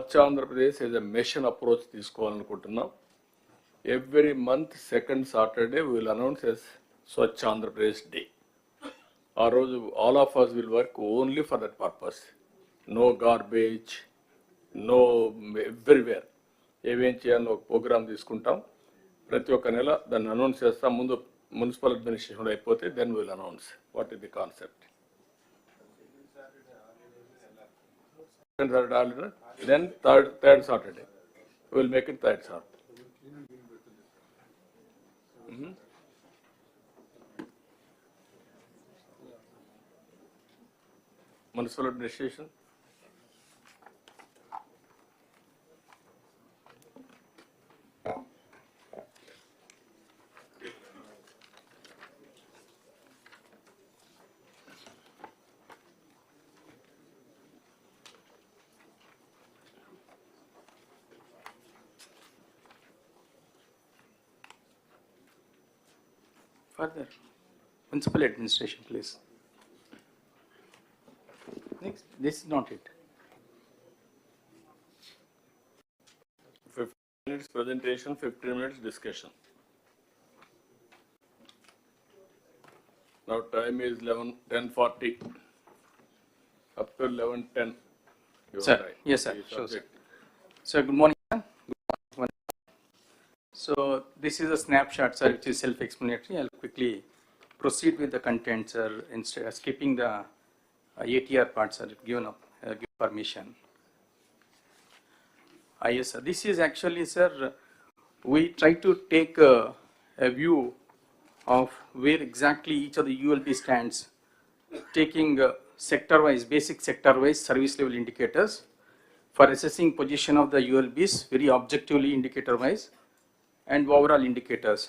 Swachh Andhra Pradesh is a mission approach తీసుకోవాలనుకుంటున్నాం. Every month, second Saturday, we will announce as Swachh Andhra Pradesh Day. All of us will work only for that purpose. No garbage, no everywhere. ఏమేం చేయాలని ఒక programme తీసుకుంటాం. ప్రతి ఒక్క నెల దాన్ని announce చేస్తాం. ముందు మున్సిపల్ అడ్మినిస్ట్రేషన్ అయిపోతే then will announce what is the concept. Then third Saturday. We will make it third Saturday. Municipal administration. Further, municipal administration, please. Next, this is not it. 15 minutes presentation, 15 minutes discussion. Now time is 10:40. Up to 11:10. Sir, yes sir, sure sir. So good morning sir. Good morning. So this is a snapshot sir, which is self-explanatory. I'll quickly proceed with the content sir, instead of skipping the ATR part sir, given permission. Yes sir, this is actually sir, we try to take a view of where exactly each of the ULB stands, taking sector-wise, basic sector-wise service level indicators for assessing position of the ULBs very objectively indicator-wise and overall indicators.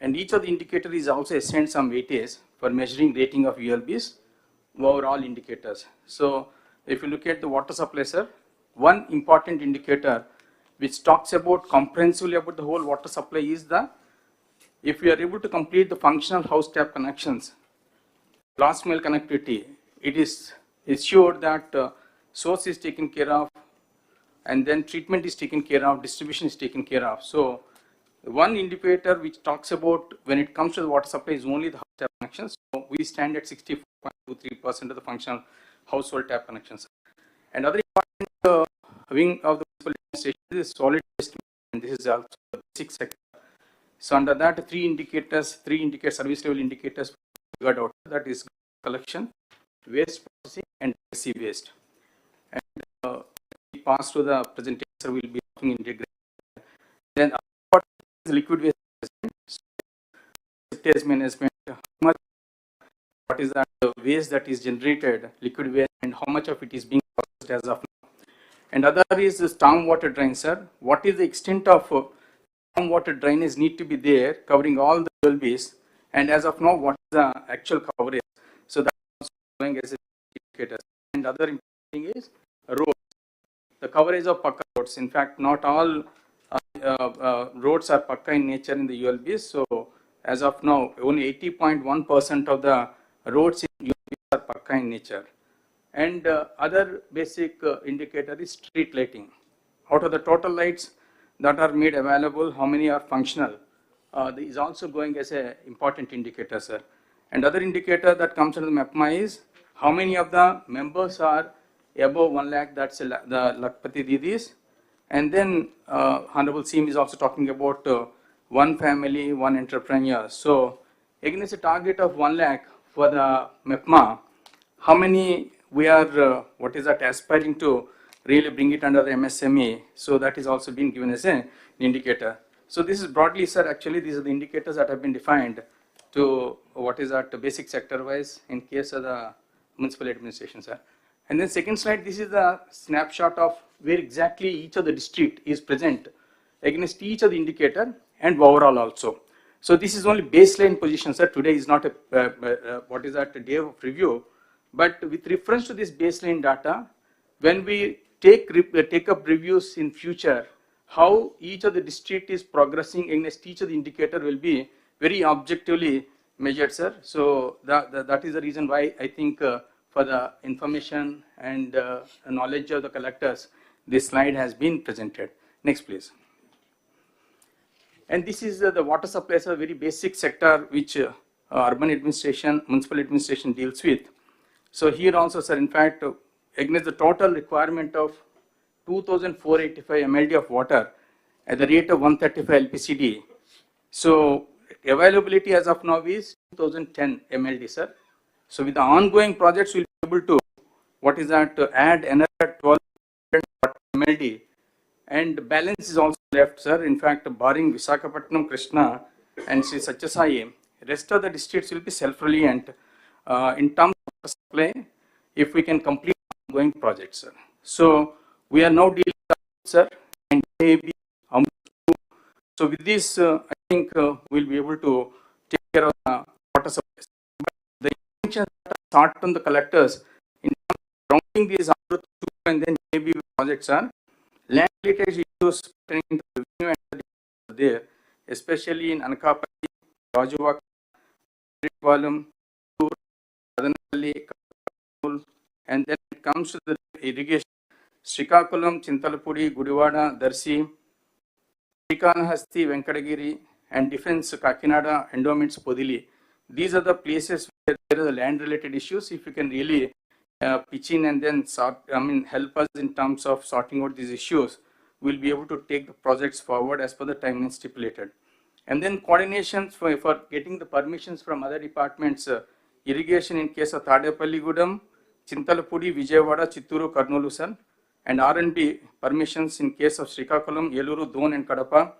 And each of the indicator is also assigned some weightage for measuring rating of ULBs overall indicators. So if you look at the water supply sir, one important indicator which talks about comprehensively about the whole water supply is the, if we are able to complete the functional house tap connections, last mile connectivity, it is assured that source is taken care of, and then treatment is taken care of, distribution is taken care of. So one indicator which talks about when it comes to the water supply is only the house tap connections. So we stand at 64.23% of the functional household tap connections. And other important wing of the municipal administration is solid waste, and this is also the basic sector. So under that, three service level indicators figured out, that is collection, waste processing, and legacy waste. And we pass to the presentation, we will be talking integration. Then what is liquid waste management? What is that waste that is generated, liquid waste, and how much of it is being processed as of now? And other is the storm water drain, sir. What is the extent of storm water drainage need to be there, covering all the ULBs, and as of now, what is the actual coverage? So that is going as an indicator. And other important thing is roads. The coverage of Pakka roads. In fact, not all roads are Pakka in nature in the ULBs. So as of now, only 80.1% of the roads in ULBs are Pakka in nature. And other basic indicator is street lighting. Out of the total lights that are made available, how many are functional? Is also going as an important indicator, sir. And other indicator that comes under the MAPMA is how many of the members are above 1 lakh, that's the Lakpati Didis. And then Hon'ble CM is also talking about one family, one entrepreneur. So against a target of 1 lakh for the MAPMA, how many we are, what is that, aspiring to really bring it under the MSME? So that is also being given as an indicator. So this is broadly, sir, actually these are the indicators that have been defined to what is that basic sector wise in case of the municipal administration, sir. And then second slide, this is the snapshot of where exactly each of the district is present against each of the indicator and overall also. So this is only baseline position, sir. Today is not a, what is that, a day of review, but with reference to this baseline data, when we take up reviews in future, how each of the district is progressing against each of the indicator will be very objectively measured, sir. So that is the reason why I think for the information and knowledge of the collectors, this slide has been presented. Next, please. And this is the water supply is a very basic sector which urban administration, municipal administration deals with. So here also, sir, in fact, against the total requirement of 2,485 mld of water at the rate of 135 LPCD. So availability as of now is 2010 mld, sir. So with the ongoing projects, we'll be able to, what is that, to add another 12 mld, and balance is also left, sir. In fact, barring Visakhapatnam, Krishna, and Sri Satyasai, rest of the districts will be self-reliant in terms of supply if we can complete ongoing projects, sir. So we are now dealing with, sir, and maybe so with this, I think we'll be able to take care of the water supply. But the intention start from the collectors in terms of rounding these Amrut 2 and then maybe projects are land related issues pertaining to revenue and there, especially in Anakapalli, Rajuvaka, Valam, Adanapalli, and then it comes to the irrigation, Srikakulam, Chintalapudi, Gudivada, Darsi, Srikanahasti, Venkatagiri, and defense Kakinada, endowments Podili. These are the places where there are the land related issues. If you can really pitch in and then help us in terms of sorting out these issues, we'll be able to take the projects forward as per the timeline stipulated. And then coordinations for getting the permissions from other departments, irrigation in case of Tadepalli Gudam, Chintalapudi, Vijayawada, Chitturu, Karnolu, sir, and R&B permissions in case of Srikakulam, Yeluru, Don, and Kadapa,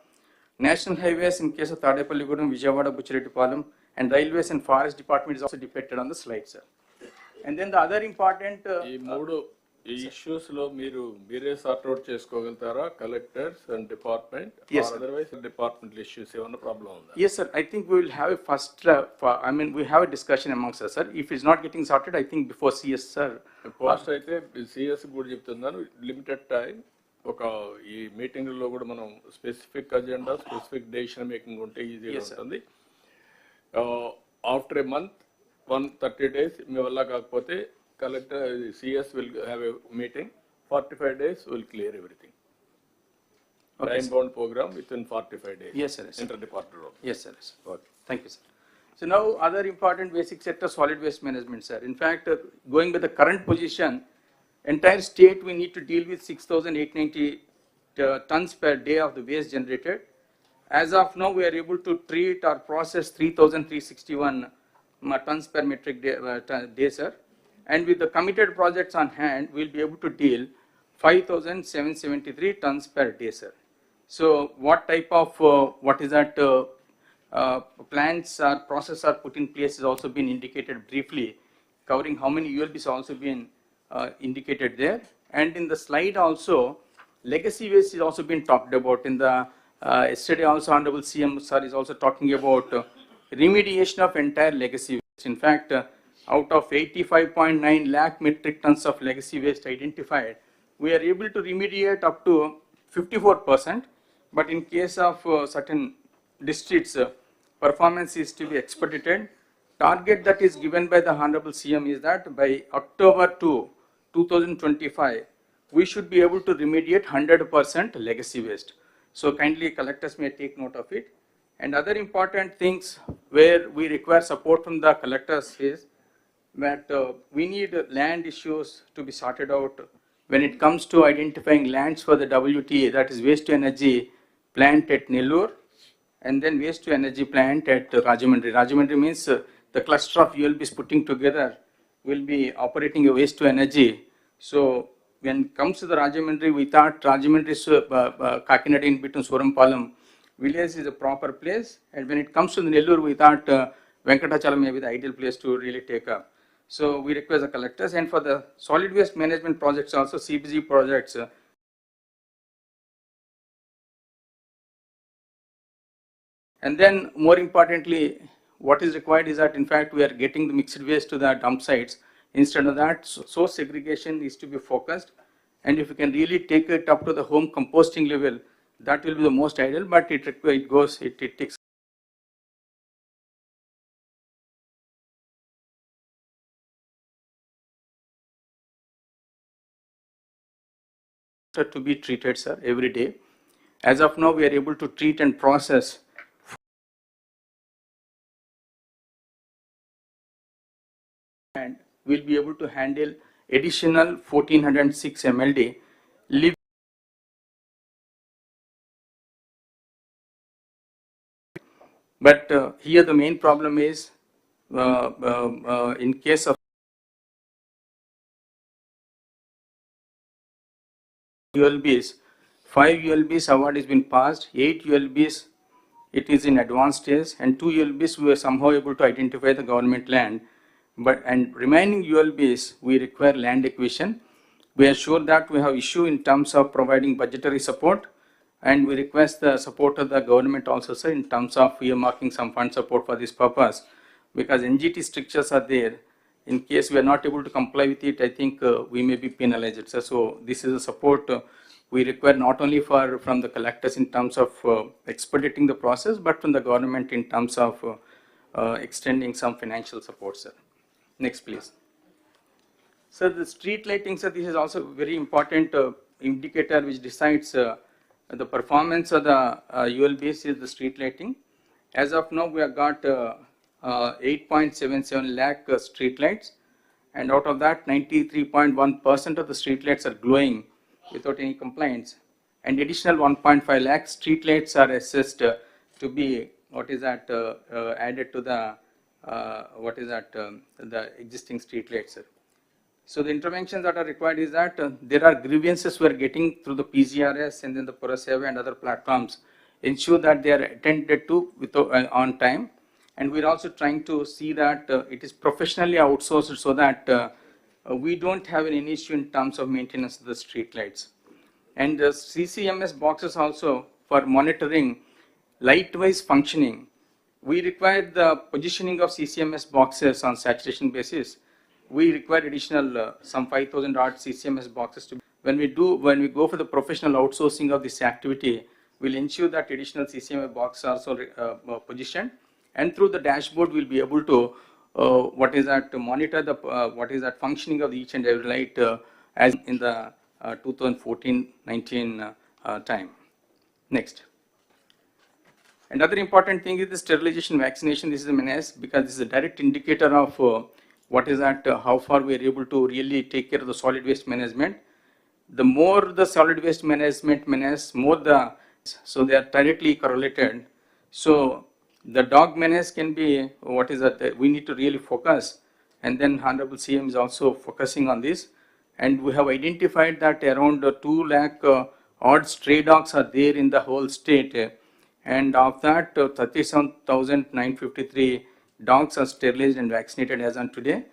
national highways in case of Tadepalli Gudam, Vijayawada, Buchirettipalam, and railways and forest department is also depicted on the slide, sir. And then the other important issues lo mere sort out chesukogaltara, collectors and department, yes, or otherwise departmental issues evana problem unda? Yes, sir. I think we will have a first we have a discussion amongst us, sir. If it's not getting sorted, I think before CS, sir. Post అయితే CS కూడా చెప్తున్నాను, limited time ఒక ఈ meeting లో కూడా మనం specific agenda, specific decision making ఉంటే ఈజీగా ఉంటుంది. ఆఫ్టర్ ఏ మంత్ 130 days మీ వల్ల కాకపోతే collector CS will have a meeting. 45 days will clear everything. Okay, time bound program within 45 days. Yes, sir. Interdepartmental. Yes, sir. Okay. Thank you, sir. So now other important basic sector, solid waste management, sir. In fact, going by the current position, entire state we need to deal with 6,890 tons per day of the waste generated. As of now, we are able to treat or process 3,361 tons per metric day, sir. And with the committed projects on hand, we'll be able to deal 5,773 tons per day, sir. So what type of, what is that, plans or process are put in place has also been indicated briefly, covering how many ULBs also been indicated there. And in the slide also, legacy waste is also been talked about. In the yesterday also, Hon'ble CM sir is also talking about remediation of entire legacy waste. In fact, out of 85.9 lakh metric tons of legacy waste identified, we are able to remediate up to 54%. But in case of certain districts, performance is to be expedited. Target that is given by the Hon'ble CM is that by October 2025, we should be able to remediate 100% legacy waste. So kindly collectors may take note of it. And other important things where we require support from the collectors is that we need land issues to be sorted out when it comes to identifying lands for the WTA, that is waste to energy plant at Nellore, and then waste to energy plant at Rajahmundry. Rajahmundry means the cluster of ULBs putting together will be operating a waste to energy. So when it comes to the Rajahmundry, we thought Rajahmundry, Kakinada in between Surampalam village is a proper place, and when it comes to the Nellore, we thought Venkatachalam may be the ideal place to really take up. So we request the collectors, and for the solid waste management projects also, CBG projects, and then more importantly, what is required is that in fact we are getting the mixed waste to the dump sites. Instead of that, source segregation is to be focused, and if you can really take it up to the home composting level, that will be the most ideal, but it takes to be treated, sir, every day. As of now, we are able to treat and process and we'll be able to handle additional 1406 MLD. But here the main problem is in case of ULBs, 5 ULBs award has been passed, 8 ULBs it is in advanced stage, and 2 ULBs we were somehow able to identify the government land. But and remaining ULBs we require land acquisition. We are sure that we have issue in terms of providing budgetary support, and we request the support of the government also, sir, in terms of earmarking some fund support for this purpose, because NGT strictures are there. In case we are not able to comply with it, I think we may be penalized, sir. So this is a support we require not only from the collectors in terms of expediting the process, but from the government in terms of extending some financial support, sir. Next, please. So the street lighting, sir, this is also very important indicator which decides the performance of the ULBs is the street lighting. As of now, we have got 8.77 lakh street lights, and out of that 93.1% of the street lights are glowing without any complaints, and additional 1.5 lakh street lights are assessed to be added to the the existing street lights, sir. So the interventions that are required is that there are grievances we are getting through the PGRS and then the Puraseva and other platforms. Ensure that they are attended to on time, and we are also trying to see that it is professionally outsourced so that we don't have any issue in terms of maintenance of the street lights. And the CCMS boxes also for monitoring light-wise functioning. We require the positioning of CCMS boxes on saturation basis. We require additional some 5,000 odd CCMS boxes to. When we go for the professional outsourcing of this activity, we'll ensure that additional CCMS boxes are also positioned, and through the dashboard we'll be able to monitor the functioning of each and every light as in the 2014-19 time. Next. Another important thing is the sterilization vaccination. This is a menace because this is a direct indicator of how far we are able to really take care of the solid waste management. The more the solid waste management menace, so they are directly correlated. So the dog menace can be we need to really focus, and then Hon'ble CM is also focusing on this, and we have identified that around 2 lakh odd stray dogs are there in the whole state, and of that 37,953 dogs are sterilized and vaccinated as on today,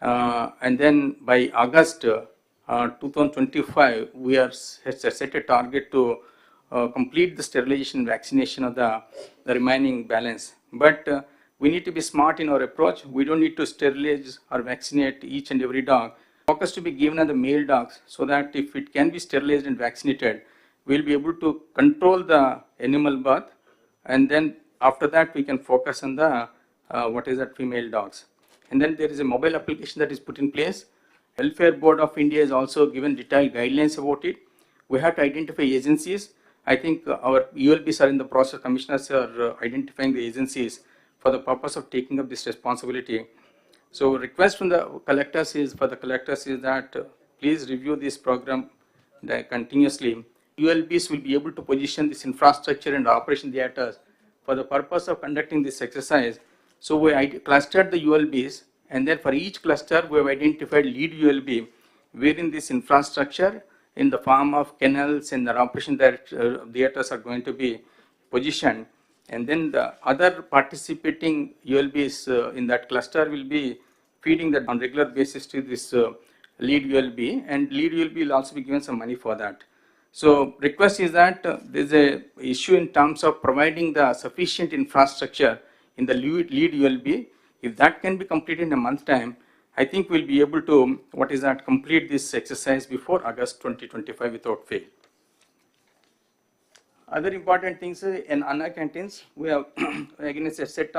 and then by August 2025 we are set a target to complete the sterilization vaccination of the remaining balance. But we need to be smart in our approach. We don't need to sterilize or vaccinate each and every dog. Focus to be given on the male dogs, so that if it can be sterilized and vaccinated, we'll be able to control the animal birth, and then after that we can focus on the female dogs. And then there is a mobile application that is put in place. Welfare Board of India has also given detailed guidelines about it. We have to identify agencies. I think our ULBs are in the process. Commissioners are identifying the agencies for the purpose of taking up this responsibility. So request from the collectors is that please review this program continuously. ULBs will be able to position this infrastructure and operation theaters for the purpose of conducting this exercise. So we clustered the ULBs, and then for each cluster we have identified lead ULB, wherein this infrastructure in the form of kennels and the operation theaters are going to be positioned, and then the other participating ULBs in that cluster will be feeding that on regular basis to this lead ULB, and lead ULB will also be given some money for that. So request is that there is a issue in terms of providing the sufficient infrastructure in the lead ULB. If that can be completed in a month time, I think we'll be able to complete this exercise before August 2025 without fail. Other important things in Anna canteens, we have again a set target.